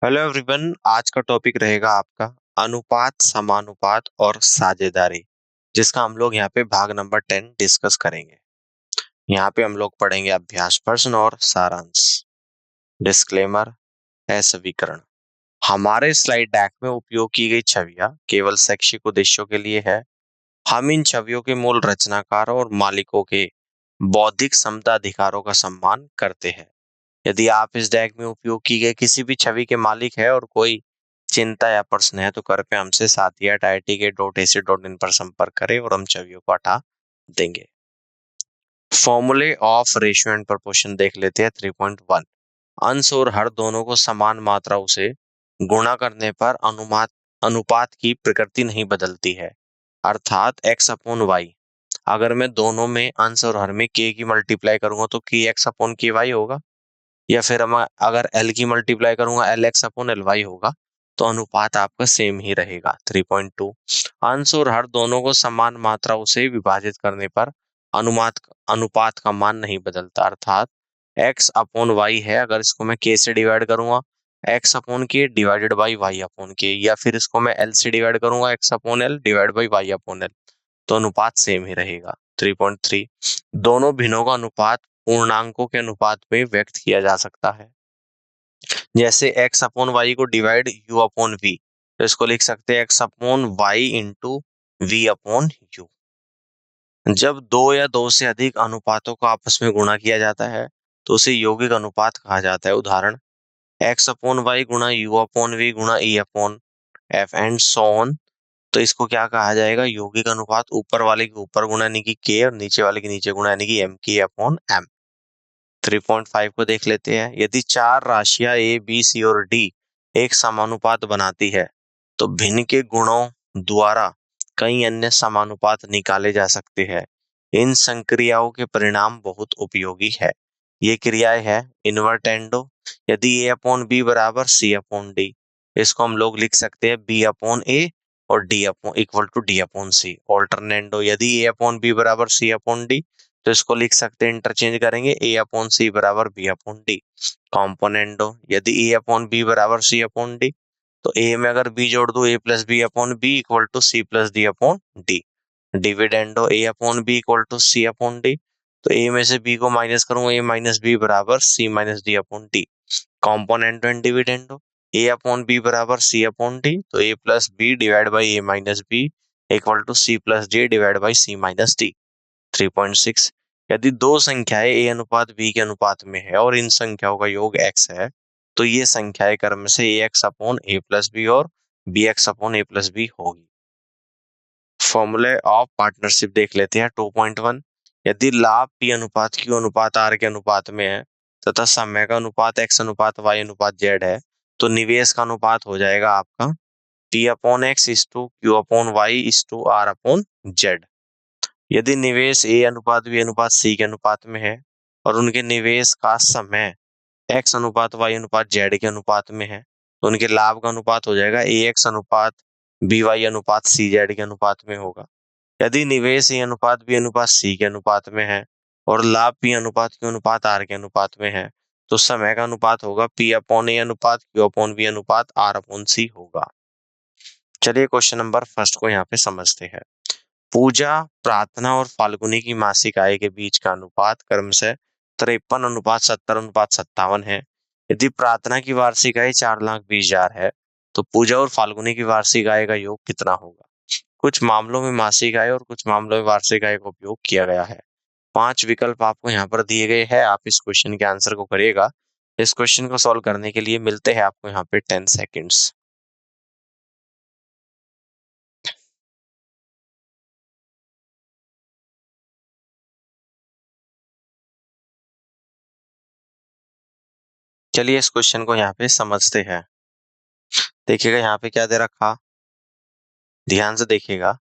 Hello everyone. आज का topic रहेगा आपका अनुपात, समानुपात और साझेदारी, जिसका हम लोग यहाँ पे भाग नंबर 10 डिस्कस करेंगे। यहाँ पे हम लोग पढ़ेंगे अभ्यास प्रश्न और सारांश। डिस्क्लेमर है सवीकरण। हमारे स्लाइड डेक में उपयोग की गई छवियां केवल शैक्षिक उद्देश्यों के लिए है। हम इन छवियों के मूल रचनाकारों और मालिकों के बौद्धिक समता अधिकारों का सम्मान करते हैं। यदि आप इस डेक में उपयोग की गई किसी भी छवि के मालिक है और कोई चिंता या प्रश्न है तो कृपया हमसे sathya@itk.ac.in पर संपर्क करें और हम छवियों को हटा देंगे। फॉर्मूले ऑफ रेशियो एंड प्रोपोर्शन देख लेते हैं। 3.1 अंश और हर दोनों को समान मात्राओं से गुणा करने पर अनुपात की प्रकृति नहीं बदलती है, अर्थात x/y। अगर मैं दोनों में अंश और हर में k की मल्टीप्लाई करूंगा तो kx/ky होगा, या फिर हम अगर L की मल्टीप्लाई करूंगा LX/Ly होगा, तो अनुपात आपका सेम ही रहेगा। 3.2 अंश और हर दोनों को समान मात्राओं से विभाजित करने पर अनुपात का मान नहीं बदलता, अर्थात x/y है, अगर इसको मैं k से डिवाइड करूंगा x/k डिवाइडेड बाई y/k, या फिर इसको मैं L से डिवाइड करूंगा x/L डिवाइड बाई y/L, तो अनुपात सेम ही रहेगा। 3.3 दोनों भिन्नों का अनुपात पूर्णांकों के अनुपात में व्यक्त किया जा सकता है। जैसे x/y को डिवाइड u/v, तो इसको लिख सकते हैं x/y इंटू v/u। जब दो या दो से अधिक अनुपातों को आपस में गुणा किया जाता है तो उसे यौगिक अनुपात कहा जाता है। उदाहरण x/y गुणा u/v गुणा e/f एंड सो ऑन। तो इसको क्या कहा जाएगा? यौगिक अनुपात। ऊपर वाले के ऊपर गुणा यानी कि k और नीचे वाले के नीचे गुणा यानी कि m/m। 3.5 को देख लेते हैं। यदि चार राशियां a, b, c और d एक समानुपात बनाती है तो भिन्न के गुणों द्वारा कई अन्य समानुपात निकाले जा सकते हैं। इन संक्रियाओं के परिणाम बहुत उपयोगी है। ये क्रियाएं है इन्वर्टेंडो। यदि a/b बराबर c/d, इसको हम लोग लिख सकते हैं b/a और d इक्वल टू d/c। ऑल्टरनेंडो, यदि a/b बराबर c/d, तो इसको लिख सकते हैं, इंटरचेंज करेंगे a/c बराबर b/d। कॉम्पोनेंडो, यदि a/b बराबर c/d, तो a में अगर b जोड़ दो a plus b/b equal to c plus d/d। Dividendo, a/b equal to c/d, तो a में से b को माइनस करूंगा a माइनस b बराबर c minus d/d। Componendo and dividendo, a/b बराबर c/d, तो a plus b divide by a minus b equal to c plus d divide by c minus d। 3.6 यदि दो संख्याएं a अनुपात b के अनुपात में है और इन संख्याओं का योग x है, तो ये संख्याएं क्रम से ax/a प्लस b और bx/a प्लस b होगी। फॉर्मूले ऑफ पार्टनरशिप देख लेते हैं। 2.1 यदि लाभ p अनुपात q अनुपात r के अनुपात में है तथा समय का अनुपात x अनुपात y अनुपात z है, तो निवेश का अनुपात हो जाएगा आपका p/x is to q/y is to r/z। यदि निवेश a अनुपात b अनुपात c के अनुपात में है और उनके निवेश का समय x अनुपात y अनुपात z के अनुपात में है, तो उनके लाभ का अनुपात हो जाएगा ax अनुपात by अनुपात cz के अनुपात में होगा। यदि निवेश a अनुपात b अनुपात c के अनुपात में है और लाभ p अनुपात q अनुपात r के अनुपात में है, तो समय का अनुपात होगा p/a अनुपात q/b अनुपात r/c होगा। चलिए क्वेश्चन नंबर फर्स्ट को यहाँ पे समझते हैं। पूजा, प्रार्थना और फाल्गुनी की मासिक आय के बीच का अनुपात क्रमशः 53:70:57 है। यदि प्रार्थना की वार्षिक आय 4,20,000 है तो पूजा और फाल्गुनी की वार्षिक आय का योग कितना होगा? कुछ मामलों में मासिक आय और कुछ मामलों में वार्षिक आय का उपयोग किया गया है। 5 विकल्प आपको यहाँ पर दिए गए हैं, आप इस क्वेश्चन के आंसर को करिएगा। इस क्वेश्चन को सॉल्व करने के लिए मिलते हैं आपको यहाँ पे 10 सेकेंड्स। चलिए इस क्वेश्चन को यहाँ पे समझते हैं। देखिएगा यहाँ पे क्या दे रखा, ध्यान से देखिएगा।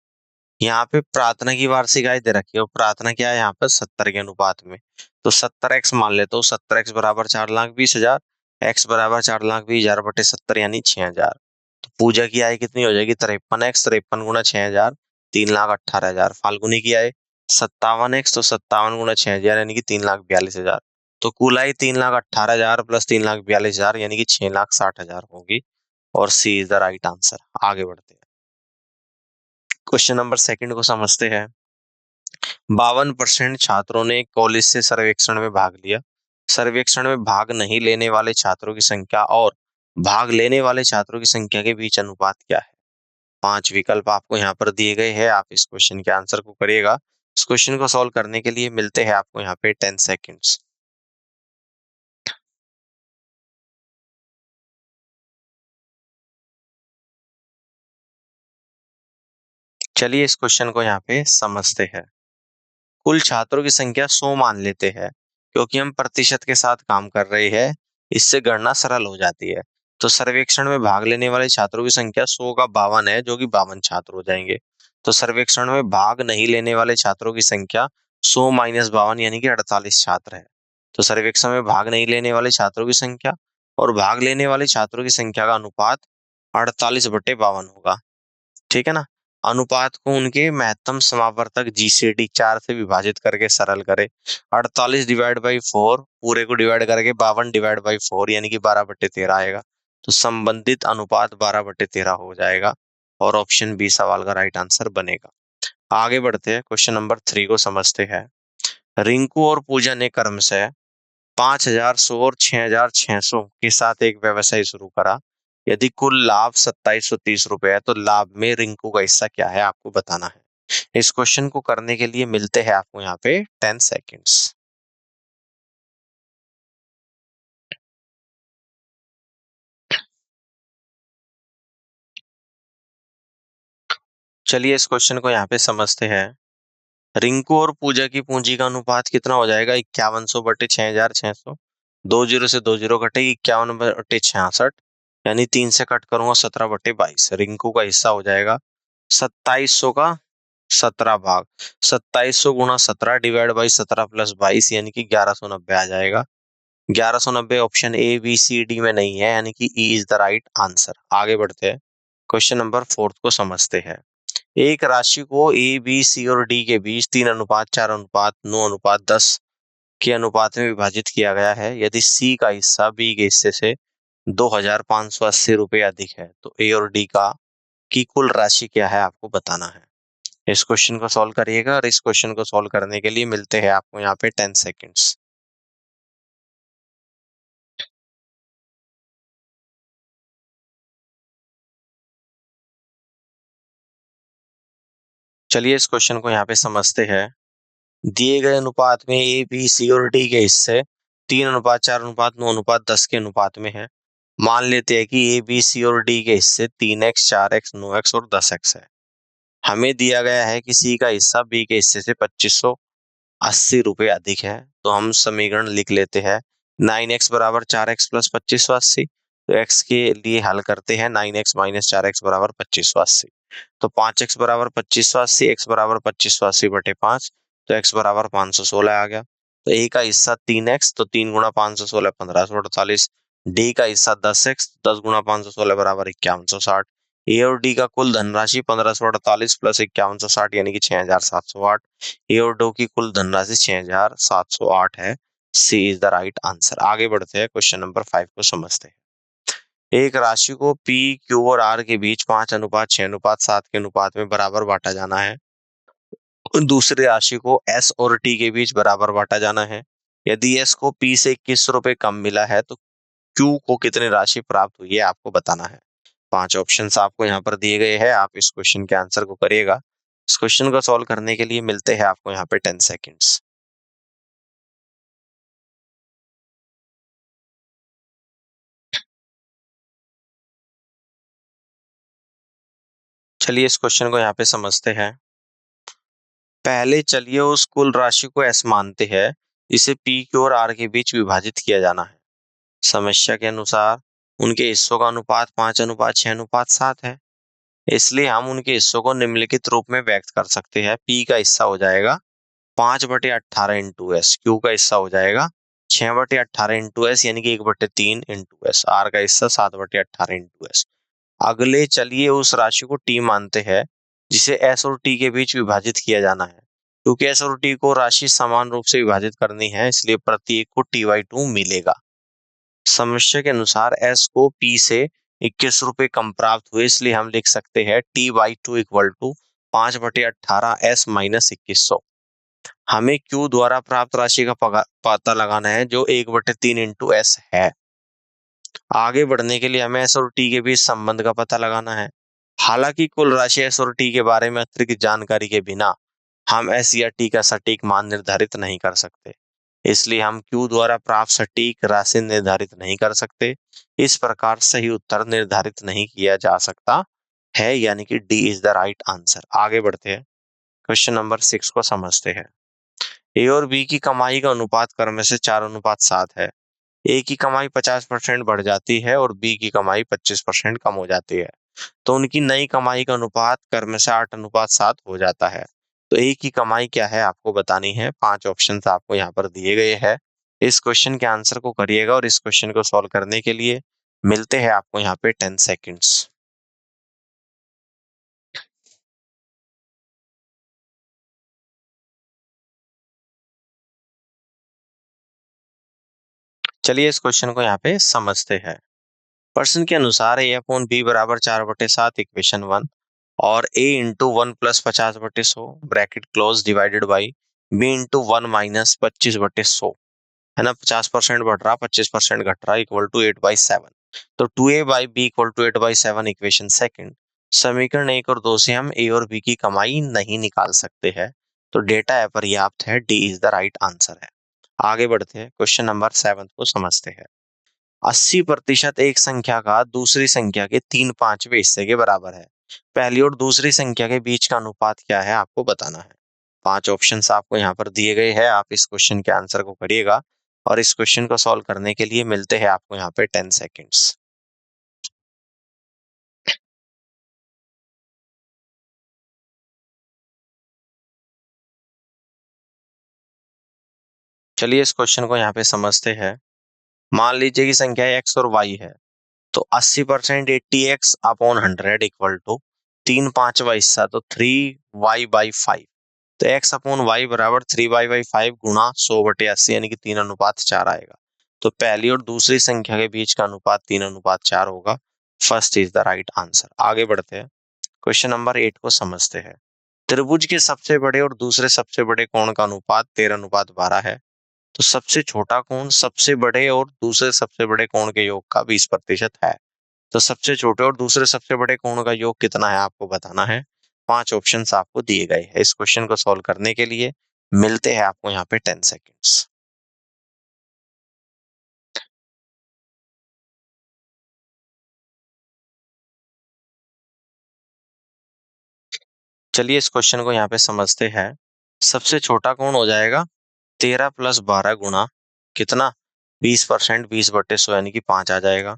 यहाँ पे प्रार्थना की वार्षिक आय दे रखी है और प्रार्थना क्या है यहाँ पर 70 के अनुपात में, तो 70x मान लेते हो। 70x बराबर 4,20,000, x बराबर 4,20,000 बटे 70 यानी 6,000। तो पूजा की आय कितनी हो जाएगी? 53x, 53 गुना 6,000 3,18,000। फाल्गुनी की आय 57x, तो 57 गुना 6,000 यानी कि 3,42,000। तो कुल आई 3,18,000 प्लस 3,42,000 यानी कि 6,60,000 होगी, और सी इज द राइट आंसर। आगे बढ़ते हैं, क्वेश्चन नंबर सेकंड को समझते हैं। 52% छात्रों ने कॉलेज से सर्वेक्षण में भाग लिया। सर्वेक्षण में भाग नहीं लेने वाले छात्रों की संख्या और भाग लेने वाले छात्रों की संख्या के बीच अनुपात क्या है? 5 विकल्प आपको यहाँ पर दिए गए हैं, आप इस क्वेश्चन के आंसर को करिएगा। इस क्वेश्चन को सॉल्व करने के लिए मिलते हैं आपको यहाँ पे 10 सेकेंड्स। चलिए इस क्वेश्चन को यहाँ पे समझते हैं। कुल छात्रों की संख्या 100 मान लेते हैं, क्योंकि हम प्रतिशत के साथ काम कर रहे हैं, इससे गणना सरल हो जाती है। तो सर्वेक्षण में भाग लेने वाले छात्रों की संख्या 100 का 52 है, जो कि 52 छात्र हो जाएंगे। तो सर्वेक्षण में भाग नहीं लेने वाले छात्रों की संख्या 100 माइनस 52 यानी कि 48 छात्र है। तो सर्वेक्षण में भाग नहीं लेने वाले छात्रों की संख्या और भाग लेने वाले छात्रों की संख्या का अनुपात 48/52 होगा। ठीक है ना। अनुपात को उनके महत्तम समावर्तक जीसीडी 4 से विभाजित करके सरल करें। 48 डिवाइड बाई 4 पूरे को डिवाइड करके 52 डिवाइड बाई 4 यानी कि 12/13 आएगा। तो संबंधित अनुपात 12/13 हो जाएगा, और ऑप्शन बी सवाल का राइट आंसर बनेगा। आगे बढ़ते हैं, क्वेश्चन नंबर 3 को समझते हैं। रिंकू और पूजा ने क्रमशः 5,100 और 6,600 के साथ एक व्यवसाय शुरू करा। यदि कुल लाभ 2,730 रुपए है, तो लाभ में रिंकू का हिस्सा क्या है आपको बताना है। इस क्वेश्चन को करने के लिए मिलते हैं आपको यहाँ पे 10 सेकेंड्स। चलिए इस क्वेश्चन को यहाँ पे समझते हैं। रिंकू और पूजा की पूंजी का अनुपात कितना हो जाएगा? 5100/6,600। 20 से 20 कटे 51/66, यानी 3 से कट करूंगा 17/22। रिंकू का हिस्सा हो जाएगा 2700 का 17 भाग 2700 गुणा 17 डिवाइड बाई 17 प्लस 22 यानी कि 1190 आ जाएगा। 1190 option A B C D में नहीं है, यानी कि E is the right answer. आगे बढ़ते हैं, क्वेश्चन नंबर 4 को समझते हैं। एक राशि को ए बी सी और डी के बीच 3:4:9:10 के अनुपात में विभाजित किया गया है। यदि सी का हिस्सा बी के हिस्से से 2,580 रुपये अधिक है, तो ए और डी का की कुल राशि क्या है आपको बताना है। इस क्वेश्चन को सॉल्व करिएगा, और इस क्वेश्चन को सॉल्व करने के लिए मिलते हैं आपको यहाँ पे 10 सेकेंड्स। चलिए इस क्वेश्चन को यहाँ पे समझते हैं। दिए गए अनुपात में ए बी सी और डी के हिस्से 3:4:9:10 के अनुपात में है। मान लेते हैं कि ए बी सी और डी के हिस्से 3x 4x 9x और 10x है। हमें दिया गया है कि सी का हिस्सा बी के हिस्से से 2580 रुपये अधिक है। तो हम समीकरण लिख लेते हैं। 9x बराबर 4x प्लस 2580। तो x के लिए हल करते हैं। 9x माइनस 4x बराबर 2580। तो 5x बराबर 2580, x बराबर 2580/5। तो x बराबर 516 आ गया। तो a का हिस्सा 3x, तो 3 गुणा 516 1548। डी का हिस्सा 10x, 10 गुणा 516 बराबर 5160। ए और डी का कुल धनराशि 1548 प्लस 5160 यानी कि 6,708। ए और डी की कुल धनराशि 6,708 है। सी इज द राइट आंसर। आगे बढ़ते हैं, क्वेश्चन नंबर 5 को समझते हैं। एक राशि को पी क्यू और आर के बीच 5:6:7 के अनुपात में बराबर बांटा जाना है। दूसरी राशि को एस और टी के बीच बराबर बांटा जाना है। यदि एस को पी से 21 रुपए कम मिला है, तो क्यू को कितनी राशि प्राप्त हुई है आपको बताना है। 5 ऑप्शंस आपको यहाँ पर दिए गए हैं, आप इस क्वेश्चन के आंसर को करिएगा। इस क्वेश्चन को सॉल्व करने के लिए मिलते हैं आपको यहाँ पे 10 सेकेंड्स। चलिए इस क्वेश्चन को यहाँ पे समझते हैं। पहले चलिए उस कुल राशि को एस मानते हैं, जिसे पी क्यू और आर के बीच विभाजित किया जाना है। समस्या के अनुसार उनके हिस्सों का अनुपात 5:6:7 है। इसलिए हम उनके हिस्सों को निम्नलिखित रूप में व्यक्त कर सकते हैं। पी का हिस्सा हो जाएगा 5/18 इंटू एस। क्यू का हिस्सा हो जाएगा 6/18 इंटू एस यानी कि 1/3 इंटू एस। आर का हिस्सा 7/18 इंटू एस। अगले चलिए उस राशि को टी मानते हैं, जिसे एस और टी के बीच विभाजित किया जाना है। क्योंकि एस और टी को राशि समान रूप से विभाजित करनी है, इसलिए प्रत्येक को टी/2 मिलेगा। समस्या के अनुसार एस को पी से 21 रुपए कम प्राप्त हुए, इसलिए हम लिख सकते हैं टी/2 इक्वल टू 5/18 एस माइनस 2100। हमें क्यू द्वारा प्राप्त राशि का पता लगाना है, जो 1/3 इंटू एस है। आगे बढ़ने के लिए हमें एस और टी के बीच संबंध का पता लगाना है। हालांकि कुल राशि एस और टी के बारे में अतिरिक्त जानकारी के बिना हम एस या टी का सटीक मान निर्धारित नहीं कर सकते, इसलिए हम क्यू द्वारा प्राप्त सटीक राशि निर्धारित नहीं कर सकते। इस प्रकार सही उत्तर निर्धारित नहीं किया जा सकता है, यानी कि D is the right answer. आगे बढ़ते हैं, क्वेश्चन नंबर 6 को समझते हैं। ए और बी की कमाई का अनुपात क्रम से 4:7 है। ए की कमाई 50% बढ़ जाती है और बी की कमाई 25% कम हो जाती है, तो उनकी नई कमाई का अनुपात क्रम से 8:7 हो जाता है। तो ए की कमाई क्या है आपको बतानी है। 5 ऑप्शन आपको यहाँ पर दिए गए हैं। इस क्वेश्चन के आंसर को करिएगा और इस क्वेश्चन को सॉल्व करने के लिए मिलते हैं आपको यहाँ पे 10 सेकेंड्स। चलिए इस क्वेश्चन को यहाँ पे समझते हैं। प्रश्न के अनुसार ए अपॉन बी बराबर 4/7 इक्वेशन 1 और A into 1 + 50/100 bracket close divided by B into 1 - 25/100 है ना। 50% बढ़ रहा, 25% घट रहा, इक्वल टू 8/7। तो 2a/b equal to 8/7 equation second. समीकरण 1 और 2 से हम ए और बी की कमाई नहीं निकाल सकते हैं, तो डेटा अपर्याप्त है, D is the right answer है। आगे बढ़ते हैं, क्वेश्चन नंबर 7 को समझते हैं। 80% एक संख्या का दूसरी संख्या के 3/5वें हिस्से के बराबर है। पहली और दूसरी संख्या के बीच का अनुपात क्या है आपको बताना है। 5 ऑप्शंस आपको यहाँ पर दिए गए हैं, आप इस क्वेश्चन के आंसर को करिएगा और इस क्वेश्चन को सॉल्व करने के लिए मिलते हैं आपको यहाँ पे 10 सेकेंड्स। चलिए इस क्वेश्चन को यहाँ पे समझते हैं। मान लीजिए कि संख्या एक्स और वाई है, तो 80% 80x/100 इक्वल टू 3/5वां हिस्सा, तो 3y/5। तो x/y बराबर 3y/5 गुणा 100/80 यानी कि 3:4 आएगा। तो पहली और दूसरी संख्या के बीच का अनुपात 3:4 होगा। First is the right answer. आगे बढ़ते हैं, क्वेश्चन नंबर 8 को समझते हैं। त्रिभुज के सबसे बड़े और दूसरे सबसे बड़े कोण का अनुपात 13:12 है। तो सबसे छोटा कोण सबसे बड़े और दूसरे सबसे बड़े कोण के योग का 20% है। तो सबसे छोटे और दूसरे सबसे बड़े कोण का योग कितना है आपको बताना है। 5 ऑप्शंस आपको दिए गए हैं। इस क्वेश्चन को सॉल्व करने के लिए मिलते हैं आपको यहाँ पे 10 सेकेंड्स। चलिए इस क्वेश्चन को यहाँ पे समझते हैं। सबसे छोटा कोण हो जाएगा 13 + 12 गुणा कितना 20%, 20/100 यानी कि 5 आ जाएगा।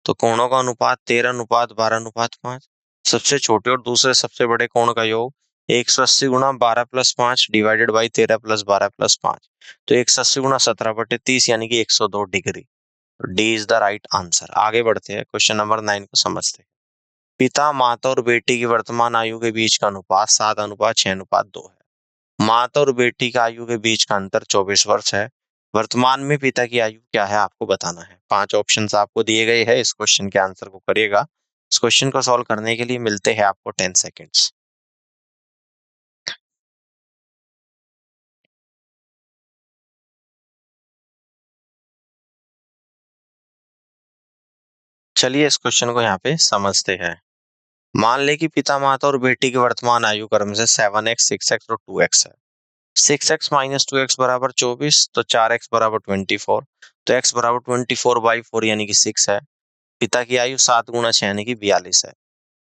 तो कोणों का अनुपात 13:12:5। सबसे छोटे और दूसरे सबसे बड़े कोण का योग 180 गुणा 12 + 5 डिवाइडेड बाई 13 + 12 + 5। तो 180 गुणा 17/30 यानी कि 102 degree. D is the right answer. आगे बढ़ते हैं, क्वेश्चन नंबर 9 को समझते हैं। पिता माता और बेटी की वर्तमान आयु के बीच का अनुपात 7:6:2 है। माता और बेटी का आयु के बीच का अंतर 24 वर्ष है। वर्तमान में पिता की आयु क्या है आपको बताना है। 5 ऑप्शंस आपको दिए गए हैं, इस क्वेश्चन के आंसर को करिएगा। इस क्वेश्चन को सॉल्व करने के लिए मिलते हैं आपको 10 सेकेंड्स। चलिए इस क्वेश्चन को यहाँ पे समझते हैं। मान ले कि पिता माता और बेटी की वर्तमान आयु क्रम से 7x, 6x और 2x है। 6x - 2x बराबर 24, तो 4x बराबर 24। तो x बराबर 24/4 यानी कि 6 है। पिता की आयु 7 × 6 यानी कि 42 है।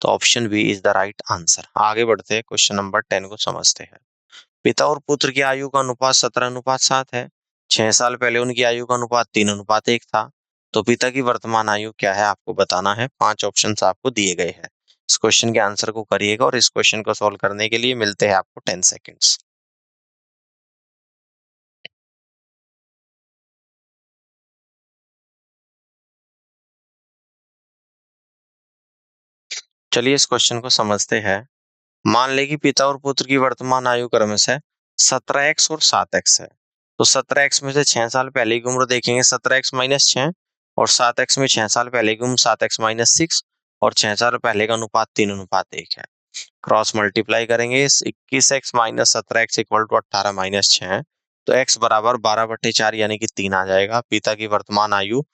तो option B is the right answer. आगे बढ़ते हैं, क्वेश्चन नंबर 10 को समझते हैं। पिता और पुत्र की आयु का अनुपात 17:7 है। 6 साल पहले उनकी आयु का अनुपात 3:1 था। तो पिता की वर्तमान आयु क्या है आपको बताना है। 5 ऑप्शन आपको दिए गए हैं। इस क्वेश्चन के आंसर को करिएगा और इस क्वेश्चन को सॉल्व करने के लिए मिलते हैं आपको 10 सेकेंड्स। चलिए इस क्वेश्चन को समझते हैं। मान ले कि पिता और पुत्र की वर्तमान आयु क्रम से 17x और 7x है। तो 17x में से 6 साल पहले की उम्र देखेंगे 17x-6, और 7x में 6 साल पहले की उम्र 7x-6, और 6 साल पहले का अनुपात 3:1 है। क्रॉस मल्टीप्लाई करेंगे, 21x-17x इक्वल टू 18-6, तो x बराबर 12/4 यानी कि 3 आ जाएगा। पिता की वर्तमान आयु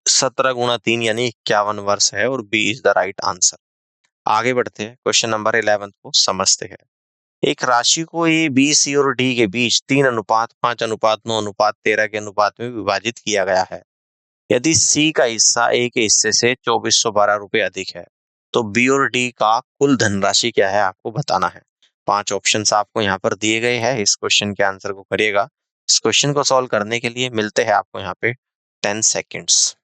17 × 3 यानी 51 वर्ष है, और B is the right answer. आगे बढ़ते हैं, क्वेश्चन नंबर 11 को समझते हैं। एक राशि को ए, बी, सी और डी के बीच 3:5:9:13 के अनुपात में विभाजित किया गया है। यदि सी का हिस्सा ए के हिस्से से 2412 रुपए अधिक है, तो बी और डी का कुल धनराशि क्या है आपको बताना है। 5 ऑप्शंस आपको यहाँ पर दिए गए हैं, इस क्वेश्चन के आंसर को करिएगा। इस क्वेश्चन को सॉल्व करने के लिए मिलते हैं आपको यहाँ पे 10 सेकेंड्स।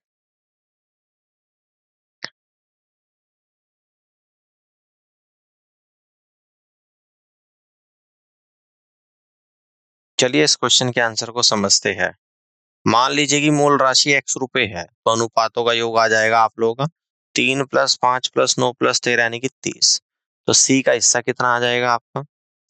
चलिए इस क्वेश्चन के आंसर को समझते हैं। मान लीजिए कि मूल राशि x रुपए है, तो अनुपातों का योग आ जाएगा आप लोगों का 3 + 5 + 9 + 13 यानी कि 30। तो c का हिस्सा कितना आ जाएगा आपका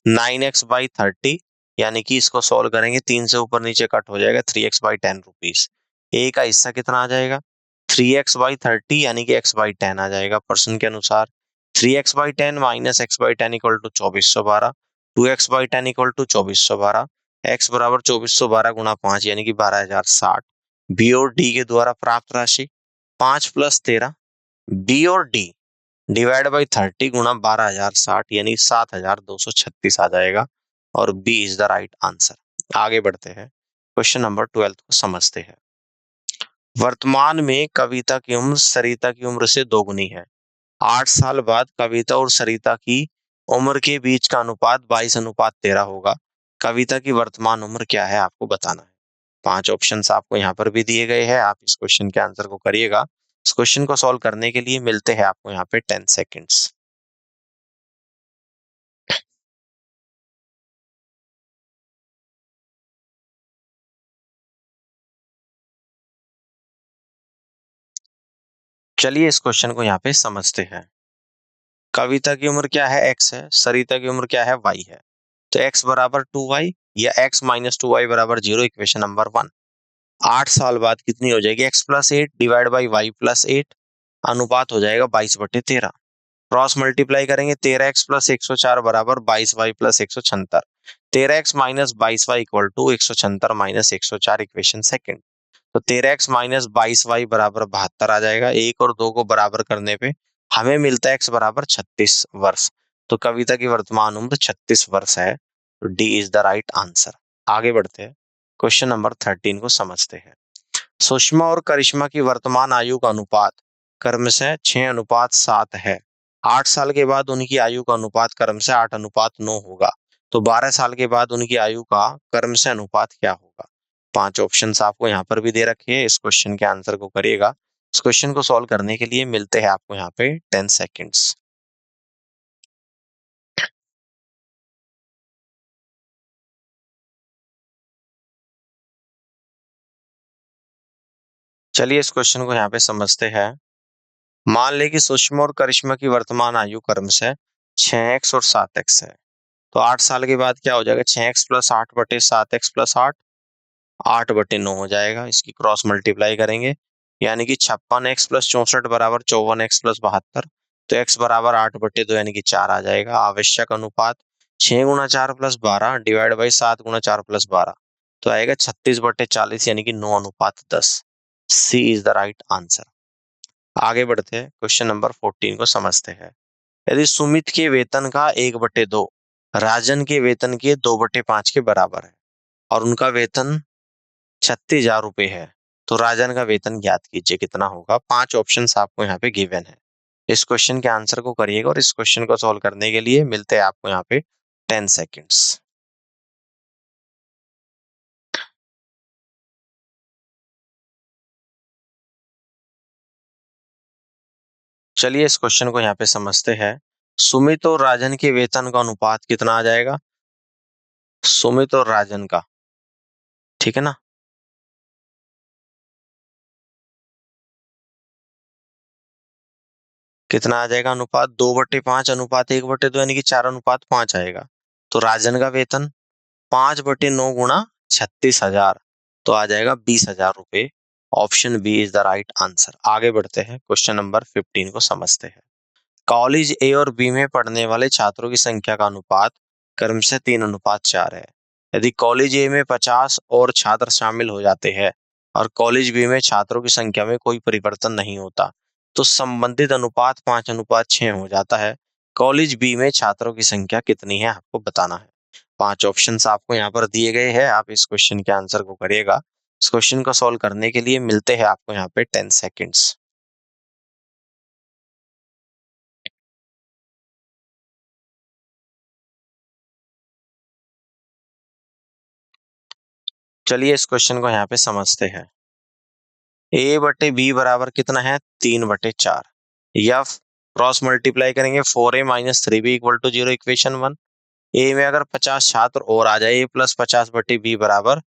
9x/30, यानी कि इसको सॉल्व करेंगे 3 से ऊपर नीचे कट हो जाएगा 3x/10 रुपीज। a का हिस्सा कितना आ जाएगा 3x/30 यानी कि x/10 आ जाएगा परसेंट के अनुसार। 3x/10 - x/10 = 2412, 2x/10 = 2412, x बराबर 2412 × 5 यानी कि 12060। बी और डी के द्वारा प्राप्त राशि 5 + 13, बी और डी /30 × 12060 यानी 7236 आ जाएगा, और B is the right answer. आगे बढ़ते हैं, क्वेश्चन नंबर 12 को समझते हैं। वर्तमान में कविता की उम्र सरिता की उम्र से दोगुनी है। 8 साल बाद कविता और सरिता की उम्र के बीच का अनुपात 22:13 होगा। कविता की वर्तमान उम्र क्या है आपको बताना है। 5 ऑप्शंस आपको यहाँ पर भी दिए गए हैं, आप इस क्वेश्चन के आंसर को करिएगा। इस क्वेश्चन को सॉल्व करने के लिए मिलते हैं आपको यहाँ पे 10 सेकेंड्स। चलिए इस क्वेश्चन को यहाँ पे समझते हैं। कविता की उम्र क्या है x है, सरिता की उम्र क्या है y है। तो x बराबर 2y या x - 2y बराबर 0, इक्वेशन नंबर 1। 8 साल बाद कितनी हो जाएगी x + 8 डिवाइड बाई y + 8, अनुपात हो जाएगा 22/13। क्रॉस मल्टीप्लाई करेंगे 13x + 104 बराबर 22y + 176। 13x - 22y = 176 - 104, equation second. तो 13x - 22y बराबर 72 आ जाएगा। 1 और 2 को बराबर करने पे हमें मिलता है x बराबर 36 वर्ष। तो कविता की वर्तमान उम्र 36 वर्ष है। तो D is the right answer. आगे बढ़ते हैं, क्वेश्चन नंबर 13 को समझते हैं। सुषमा और करिश्मा की वर्तमान आयु का अनुपात क्रमशः 6:7 है। 8 साल के बाद उनकी आयु का अनुपात क्रमशः 8:9 होगा। तो 12 साल के बाद उनकी आयु का क्रमशः अनुपात क्या होगा। 5 ऑप्शंस आपको यहाँ पर भी दे रखे हैं, इस क्वेश्चन के आंसर को करिएगा। इस क्वेश्चन को सॉल्व करने के लिए मिलते हैं आपको यहाँ पे 10 सेकेंड्स। चलिए इस क्वेश्चन को यहाँ पे समझते हैं। मान लें कि सुषमा और करिश्मा की वर्तमान आयु क्रमशः 6x और 7x है। तो 8 साल के बाद क्या हो जाएगा 6x + 8/7x + 8, 8/9 हो जाएगा। इसकी क्रॉस मल्टीप्लाई करेंगे, यानी कि 56x + 64 बराबर 54x + 72। तो x बराबर 8/2 यानी कि 4 आ जाएगा। आवश्यक अनुपात 6 × 4 + 12 डिवाइड बाई 7 × 4 + 12, तो आएगा 36/40 यानी कि 9:10। सी इज द राइट आंसर। आगे बढ़ते हैं, क्वेश्चन नंबर 14 को समझते हैं। यदि सुमित के वेतन का 1/2 राजन के वेतन के 2/5 के बराबर है, और उनका वेतन 36,000 रुपए है, तो राजन का वेतन ज्ञात कीजिए कितना होगा। 5 ऑप्शंस आपको यहाँ पे गिवन है। इस क्वेश्चन के आंसर को करिएगा, और इस क्वेश्चन को सॉल्व करने के लिए मिलते हैं आपको यहाँ पे 10 सेकेंड्स। चलिए इस क्वेश्चन को यहाँ पे समझते हैं। सुमित और राजन के वेतन का अनुपात कितना आ जाएगा, सुमित और राजन का, ठीक है ना। कितना आ जाएगा अनुपात 2/5 = 1/2 यानी कि 4:5 आएगा। तो राजन का वेतन 5/9 गुणा 36,000 तो आ जाएगा 20,000 रुपए। Option B is the right answer. आगे बढ़ते हैं, क्वेश्चन नंबर 15 को समझते हैं। कॉलेज ए और बी में पढ़ने वाले छात्रों की संख्या का अनुपात क्रमशः 3:4 है। यदि कॉलेज ए में 50 और छात्र शामिल हो जाते हैं और कॉलेज बी में छात्रों की संख्या में कोई परिवर्तन नहीं होता, तो संबंधित अनुपात 5:6 हो जाता है। कॉलेज बी में छात्रों की संख्या कितनी है आपको बताना है। 5 ऑप्शंस आपको यहाँ पर दिए गए हैं, आप इस क्वेश्चन के आंसर को करिएगा। इस क्वेश्चन को सॉल्व करने के लिए मिलते हैं आपको यहाँ पे 10 सेकेंड्स। चलिए इस क्वेश्चन को यहाँ पे समझते हैं। A/B बराबर कितना है? 3/4। या क्रॉस मल्टीप्लाई करेंगे 4A-3B इक्वल टू 0, इक्वेशन 1। ए में अगर 50 छात्र और आ जाए, A प्लस 50/B बराबर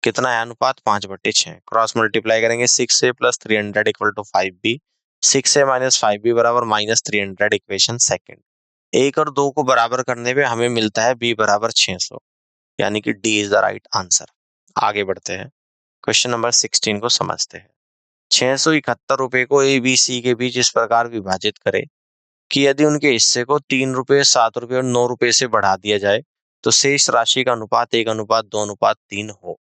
कितना है? अनुपात 5/6। क्रॉस मल्टीप्लाई करेंगे 6A plus 300 equal to 5B। 6A minus 5B बराबर -300, इक्वेशन सेकंड। एक और दो को बराबर करने पे हमें मिलता है B बराबर 600, यानी कि D is the right answer. आगे बढ़ते हैं, क्वेश्चन नंबर 16 को समझते हैं। 671 रुपए को ए बी सी के बीच इस प्रकार विभाजित करें कि यदि उनके हिस्से को 3 रुपए, 7 रुपए और 9 रुपए से बढ़ा दिया जाए तो शेष राशि का अनुपात 1:2:3 हो।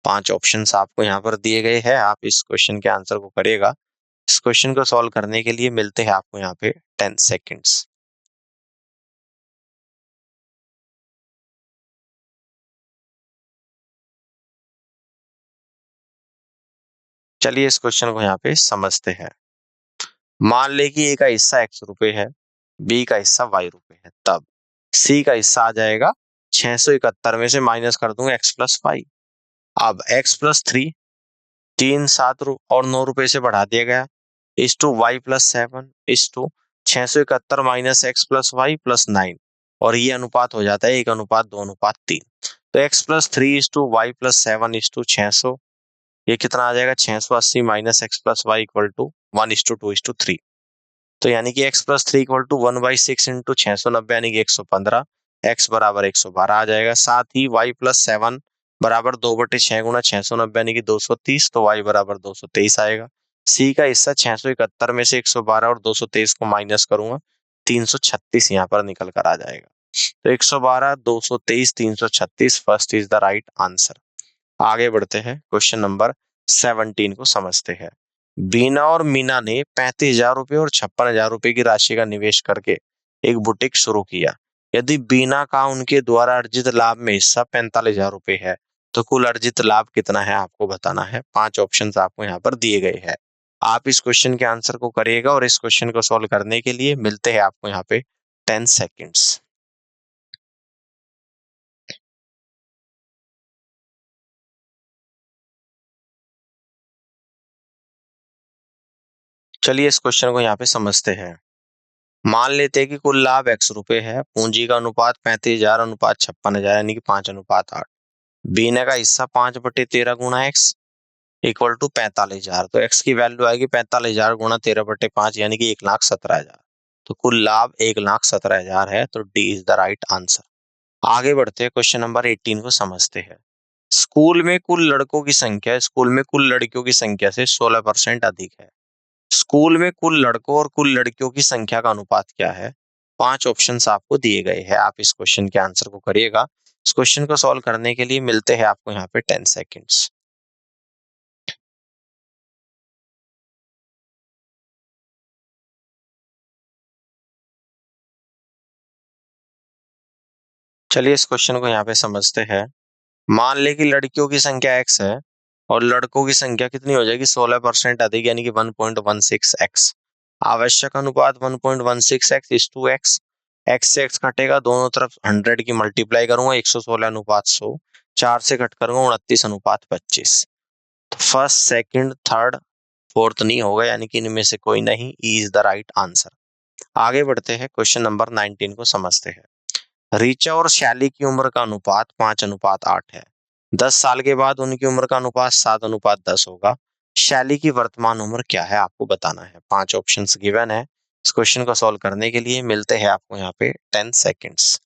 5 ऑप्शंस आपको यहाँ पर दिए गए हैं, आप इस क्वेश्चन के आंसर को करिएगा। इस क्वेश्चन को सॉल्व करने के लिए मिलते हैं आपको यहाँ पे 10 सेकेंड्स। चलिए इस क्वेश्चन को यहाँ पे समझते हैं। मान ले कि ए का हिस्सा x रुपए है, बी का हिस्सा y रुपए है, तब सी का हिस्सा आ जाएगा 671 में से माइनस कर दूंगा x प्लस 5। अब x प्लस 3 3 7 और 9 रुपए से बढ़ा दिया गया, इस to y plus 7 is to 671 minus x plus y plus 9, और ये अनुपात हो जाता है 1:2:3। तो x प्लस 3 इस to y plus 7 is to 600, ये कितना आ जाएगा? 680 minus x plus y equal to 1:2:3। तो यानी कि x plus 3 equal to 1/6 into 690, यानी कि 115। x बराबर 112 आ जाएगा। साथ ही y प्लस 7 बराबर 2/6 गुना 690, यानी कि 230, तो y बराबर 223 आएगा। c का हिस्सा 671 में से 112 और 223 को माइनस करूंगा, 336 यहाँ पर निकल कर आ जाएगा। तो 112, 223, 336 first is the right answer. आगे बढ़ते हैं, क्वेश्चन नंबर 17 को समझते हैं। बीना और मीना ने 35,000 रुपए और 56,000 रुपए की राशि का निवेश करके एक बुटीक शुरू किया। यदि बीना का उनके द्वारा अर्जित लाभ में हिस्सा 45,000 रुपए है, तो कुल अर्जित लाभ कितना है आपको बताना है। 5 ऑप्शन आपको यहाँ पर दिए गए हैं, आप इस क्वेश्चन के आंसर को करिएगा और इस क्वेश्चन को सॉल्व करने के लिए मिलते हैं आपको यहाँ पे 10 सेकेंड्स। चलिए इस क्वेश्चन को यहाँ पे समझते हैं। मान लेते हैं कि कुल लाभ x रुपए है, पूंजी का अनुपात 35,000 अनुपात 56,000, यानी कि 5:8। बीने का हिस्सा 5/13 गुना x इक्वल टू 45,000, तो x की वैल्यू आएगी 45,000 गुना 13/5, यानी कि 1,17,000। तो कुल लाभ 1,17,000 है, तो D is the right answer. आगे बढ़ते हैं, क्वेश्चन नंबर 18 को समझते हैं। स्कूल में कुल लड़कों की संख्या स्कूल में कुल लड़कियों की संख्या से 16% अधिक है। स्कूल में कुल लड़कों और कुल लड़कियों की संख्या का अनुपात क्या है? 5 ऑप्शंस आपको दिए गए हैं, आप इस क्वेश्चन के आंसर को करिएगा। इस क्वेश्चन को सॉल्व करने के लिए मिलते हैं आपको यहाँ पे 10 सेकेंड्स। चलिए इस क्वेश्चन को यहाँ पे समझते हैं। मान ले कि लड़कियों की संख्या x है और लड़कों की संख्या कितनी हो जाएगी? 16% अधिक, यानी कि 1.16x। आवश्यक अनुपात 1.16x इस टू x। x से x कटेगा, दोनों तरफ 100 की मल्टीप्लाई करूंगा, 116 अनुपात 100, 4 से कट करूंगा 29 अनुपात 25। तो फर्स्ट, सेकंड, थर्ड, फोर्थ नहीं होगा, यानी कि इनमें से कोई नहीं, ई इज द राइट आंसर। आगे बढ़ते हैं, क्वेश्चन नंबर 19 को समझते हैं। ऋचा और शैली की उम्र का अनुपात 5:8 है। 10 साल के बाद उनकी उम्र का अनुपात 7:10 होगा। शैली की वर्तमान उम्र क्या है आपको बताना है। 5 ऑप्शंस गिवन है, इस क्वेश्चन को सॉल्व करने के लिए मिलते हैं आपको यहाँ पे 10 सेकेंड्स।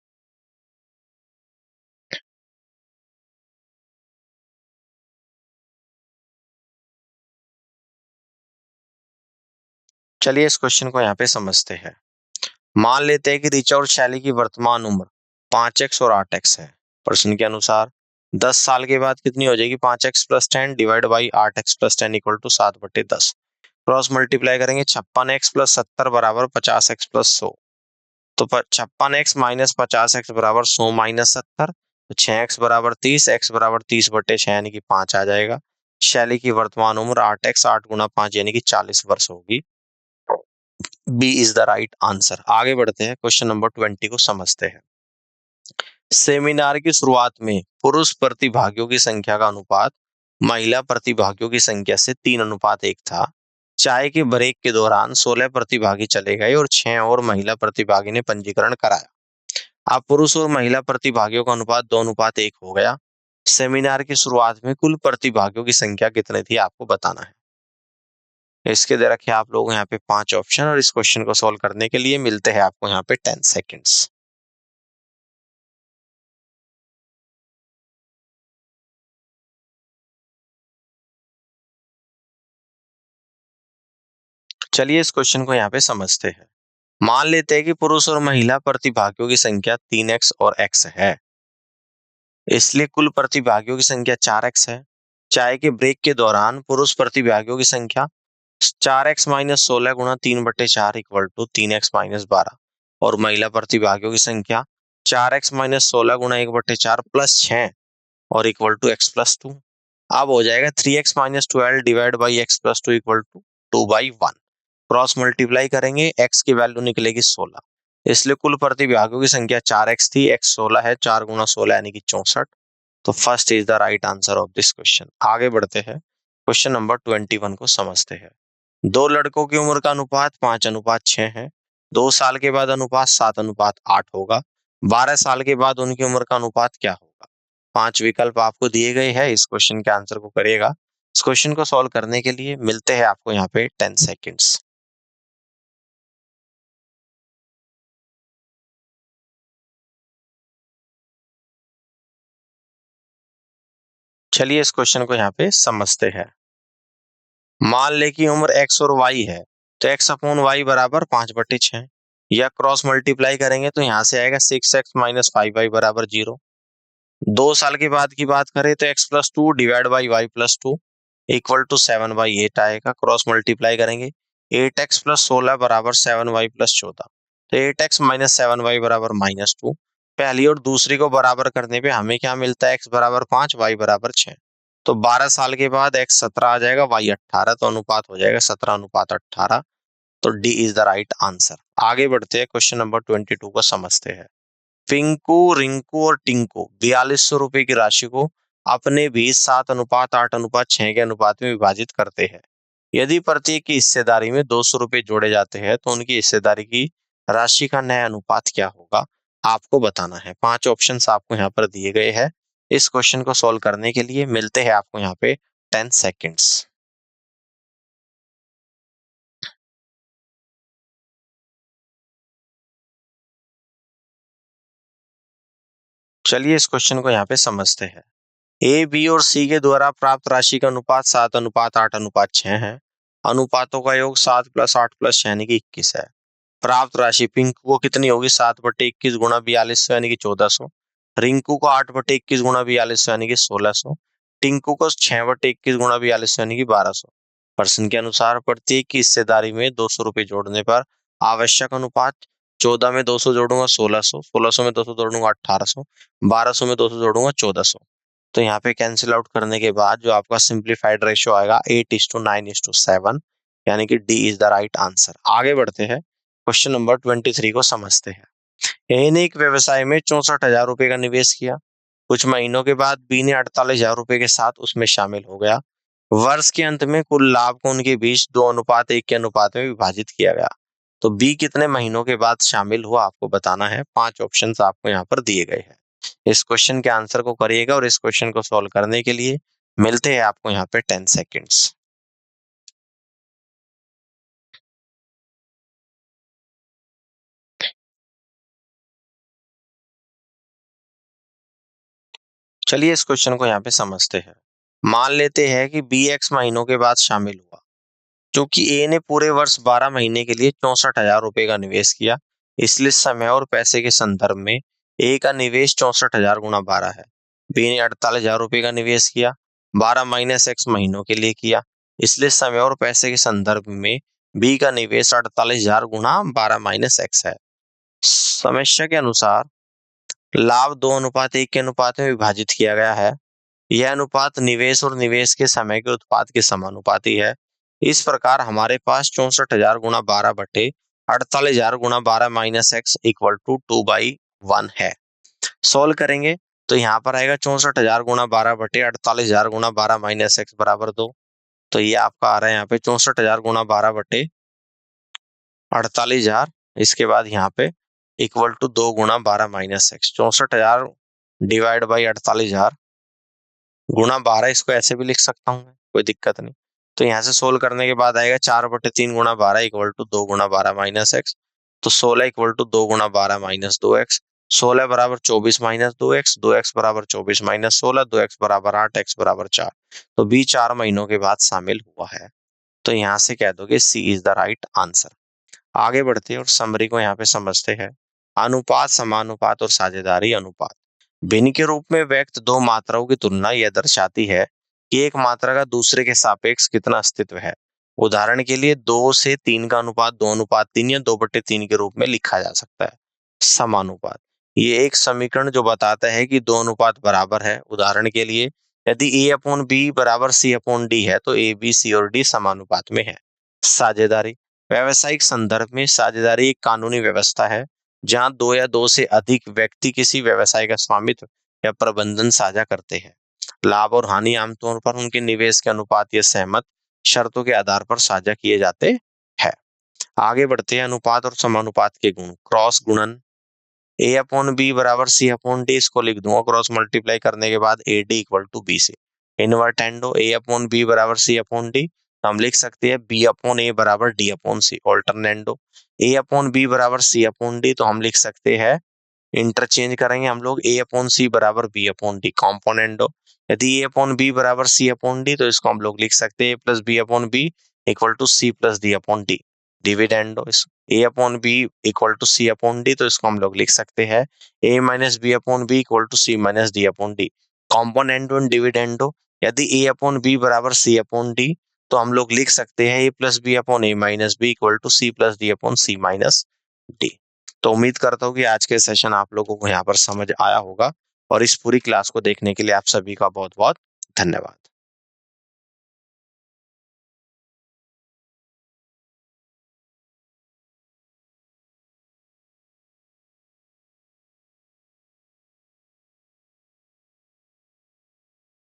चलिए इस क्वेश्चन को यहाँ पे समझते हैं। मान लेते हैं कि ऋचा और शैली की वर्तमान उम्र 5x और 8x है। प्रश्न के अनुसार 10 साल के बाद कितनी हो जाएगी? 5x plus 10 divide by 8x plus 10 equal to 7/10। Cross multiply करेंगे 56x प्लस 70 बराबर 50x प्लस 100। तो 56x माइनस 50x बराबर 100 माइनस 70। तो 6x बराबर 30, x बराबर 30/6 यानी कि 5 आ जाएगा। शैली की वर्तमान उम्र 8x 8 गुना 5 यानी कि 40 वर्ष होगी। B is the right answer. आगे बढ़ते हैं, क्वेश्चन नंबर 20 को समझते हैं। सेमिनार की शुरुआत में पुरुष प्रतिभागियों की संख्या का अनुपात महिला प्रतिभागियों की संख्या से 3:1 था। चाय के ब्रेक के दौरान 16 प्रतिभागी चले गए और 6 और महिला प्रतिभागी ने पंजीकरण कराया। अब पुरुष और महिला प्रतिभागियों का अनुपात 2:1 हो गया। सेमिनार की शुरुआत में कुल प्रतिभागियों की संख्या कितनी थी आपको बताना है। इसके दे रखे आप लोग यहाँ पे 5 ऑप्शन और इस क्वेश्चन को सॉल्व करने के लिए मिलते हैं आपको यहाँ पे 10 सेकेंड्स। चलिए इस क्वेश्चन को यहाँ पे समझते हैं। मान लेते हैं कि पुरुष और महिला प्रतिभागियों की संख्या 3x और x है, इसलिए कुल प्रतिभागियों की संख्या 4x है। चाय के ब्रेक के दौरान पुरुष प्रतिभागियों की संख्या 4x माइनस 16 गुना 3/4 इक्वल टू 3x माइनस 12 और महिला प्रतिभागियों की संख्या 4x माइनस 16 गुना 1/4 प्लस 6 और इक्वल टू x प्लस 2। अब हो जाएगा 3x minus 12 divide by x plus 2 equal to 2/1। Cross multiply करेंगे x की वैल्यू निकलेगी 16, इसलिए कुल प्रतिभागियों की संख्या 4x थी, x 16 है, 4 गुना 16 यानी कि 64। तो first is the right answer of this question. आगे बढ़ते हैं, क्वेश्चन नंबर 21 को समझते हैं। दो लड़कों की उम्र का अनुपात 5:6 है। 2 साल के बाद अनुपात 7:8 होगा। 12 साल के बाद उनकी उम्र का अनुपात क्या होगा? 5 विकल्प आपको दिए गए हैं, इस क्वेश्चन के आंसर को करिएगा। इस क्वेश्चन को सॉल्व करने के लिए मिलते हैं आपको यहाँ पे 10 सेकेंड्स। चलिए इस क्वेश्चन को यहाँ पे समझते हैं। मान ले कि उम्र x और y है, तो x अपॉन वाई बराबर 5/6। या क्रॉस मल्टीप्लाई करेंगे तो यहाँ से आएगा 6x माइनस 5y बराबर 0। 2 साल के बाद की बात करें तो x plus 2 divide by y plus 2 equal to 7/8 आएगा। क्रॉस मल्टीप्लाई करेंगे 8x प्लस 16 बराबर 7y प्लस 14। तो 8x माइनस 7y बराबर -2। पहली और दूसरी को बराबर करने पे हमें क्या मिलता है? x बराबर 5, y बराबर 6। तो 12 साल के बाद x 17 आ जाएगा, y 18। तो अनुपात हो जाएगा 17:18। तो D is the right answer. आगे बढ़ते हैं, क्वेश्चन नंबर 22 को समझते हैं। पिंकू, रिंकू और टिंकू 4200 रुपए की राशि को अपने बीच 7:8:6 के अनुपात में विभाजित करते हैं। यदि प्रत्येक की हिस्सेदारी में 200 रुपए जोड़े जाते हैं तो उनकी हिस्सेदारी की राशि का नया अनुपात क्या होगा? आपको बताना है। 5 ऑप्शंस आपको यहाँ पर दिए गए हैं। इस क्वेश्चन को सॉल्व करने के लिए मिलते हैं आपको यहाँ पे 10 सेकेंड्स। चलिए इस क्वेश्चन को यहाँ पे समझते हैं। ए, बी और सी के द्वारा प्राप्त राशि का अनुपात 7:8:6 है। अनुपातों का योग 7 प्लस 8 प्लस 6 यानी कि 21 है। प्राप्त राशि पिंकू को कितनी होगी? 7/21 गुणा 4200 यानी कि 1400। रिंकू को 8/21 गुणा 4200 यानी कि 1600। टिंकू को 6/21 गुणा 4200 यानी कि 1200। प्रश्न के अनुसार प्रत्येक की हिस्सेदारी में 200 रुपए जोड़ने पर आवश्यक अनुपात 14 में 200 जोड़ूंगा 1600, 1600 में 200 जोड़ूंगा 1800, 1200 में 200 जोड़ूंगा 1400। तो यहाँ पे कैंसिल आउट करने के बाद जो आपका सिंप्लीफाइड रेशियो आएगा 8:9:7 यानी कि D is the right answer. आगे बढ़ते हैं, क्वेश्चन नंबर 23 को समझते हैं। ए ने एक व्यवसाय में 64,000 रुपए का निवेश किया। कुछ महीनों के बाद बी ने 48,000 रुपए के साथ उसमें शामिल हो गया। वर्ष के अंत में कुल लाभ को उनके बीच 2:1 के अनुपात में विभाजित किया गया। तो बी कितने महीनों के बाद शामिल हुआ आपको बताना है। 5 ऑप्शन आपको यहाँ पर दिए गए हैं। इस क्वेश्चन के आंसर को करिएगा और इस क्वेश्चन को सॉल्व करने के लिए मिलते हैं आपको यहाँ पे 10 सेकेंड्स। चलिए इस क्वेश्चन को यहाँ पे समझते हैं। मान लेते हैं कि बी x महीनों के बाद शामिल हुआ। क्योंकि ए ने पूरे वर्ष 12 महीने के लिए 64,000 रुपए का निवेश किया, इसलिए समय और पैसे के संदर्भ में ए का निवेश 64,000 गुणा 12 है। बी ने 48,000 रुपए का निवेश किया, 12 माइनस एक्स महीनों के लिए किया, इसलिए समय और पैसे के संदर्भ में बी का निवेश 48,000 गुणा 12 माइनस एक्स है। समस्या के अनुसार लाभ 2:1 के अनुपात में विभाजित किया गया है। यह अनुपात निवेश और निवेश के समय के उत्पाद के समानुपाती है। इस प्रकार हमारे पास 64,000 गुणा 12 बटे 48,000 गुणा 12 माइनस एक्स इक्वल टू 2/1 है। सोल्व करेंगे तो यहाँ पर आएगा 64,000 गुणा 12 बटे 48,000 गुणा 12 माइनस एक्स बराबर 2। तो ये आपका आ रहा है यहाँ पे 64,000 गुणा 12 बटे 48,000, इसके बाद यहाँ पे इक्वल टू 2 गुणा 12 माइनस एक्स। 64,000 डिवाइड बाई 48,000 गुणा 12, इसको ऐसे भी लिख सकता हूँ, कोई दिक्कत नहीं। तो यहाँ से सोल्व करने के बाद आएगा 4/3 गुणा 12 इक्वल टू 2 गुणा 12 माइनस एक्स। तो 16 इक्वल टू 2 गुणा 12 माइनस 2x। 16 बराबर 24 माइनस 2x, 2x बराबर 24 माइनस 16, 2x बराबर 8, x बराबर 4। तो बी 4 महीनों के बाद शामिल हुआ है। तो यहाँ से कह दोगे सी इज द राइट आंसर। आगे बढ़ते हैं और समरी को यहाँ पे समझते हैं। अनुपात, समानुपात और साझेदारी अनुपात। भिन्न के रूप में व्यक्त दो मात्राओं की तुलना यह दर्शाती है कि एक मात्रा का दूसरे के सापेक्ष कितना अस्तित्व है। उदाहरण के लिए 2 से 3 का अनुपात 2:3 या 2/3 के रूप में लिखा जा सकता है। समानुपात, ये एक समीकरण जो बताता है कि दो अनुपात बराबर है। उदाहरण के लिए यदि A/B बराबर C/D है तो A, B, C और D समानुपात में है। साझेदारी, व्यावसायिक संदर्भ में साझेदारी एक कानूनी व्यवस्था है जहां दो या दो से अधिक व्यक्ति किसी व्यवसाय का स्वामित्व या प्रबंधन साझा करते हैं। लाभ और हानि आमतौर पर उनके निवेश के अनुपात या सहमत शर्तों के आधार पर साझा किए जाते हैं। आगे बढ़ते हैं अनुपात और समानुपात के गुण। क्रॉस गुणन, A/B बराबर C/D, इसको लिख दूंगा क्रॉस मल्टीप्लाई करने के बाद AD equal to BC। Invertendo, A/B बराबर C/D, तो हम लिख सकते हैं B/A बराबर D/C। ऑल्टरनेंडो, A/B बराबर C/D, तो हम लिख सकते हैं, इंटरचेंज करेंगे हम लोग, A/C बराबर B/D। कॉम्पोनेंडो, यदि A/B बराबर C/D तो इसको हम लोग लिख सकते हैं A plus B/B equal to C plus D/D। Dividendo, A/B equal to C/D, तो इसको हम लोग लिख सकते हैं A minus B/B equal to C minus D/D। Componendo and dividendo, यदि A/B बराबर C/D तो हम लोग लिख सकते हैं A plus B/A minus B equal to C plus D/C minus D। तो उम्मीद करता हूँ कि आज के सेशन आप लोगों को यहाँ पर समझ आया होगा और इस पूरी क्लास को देखने के लिए आप सभी का बहुत बहुत धन्यवाद।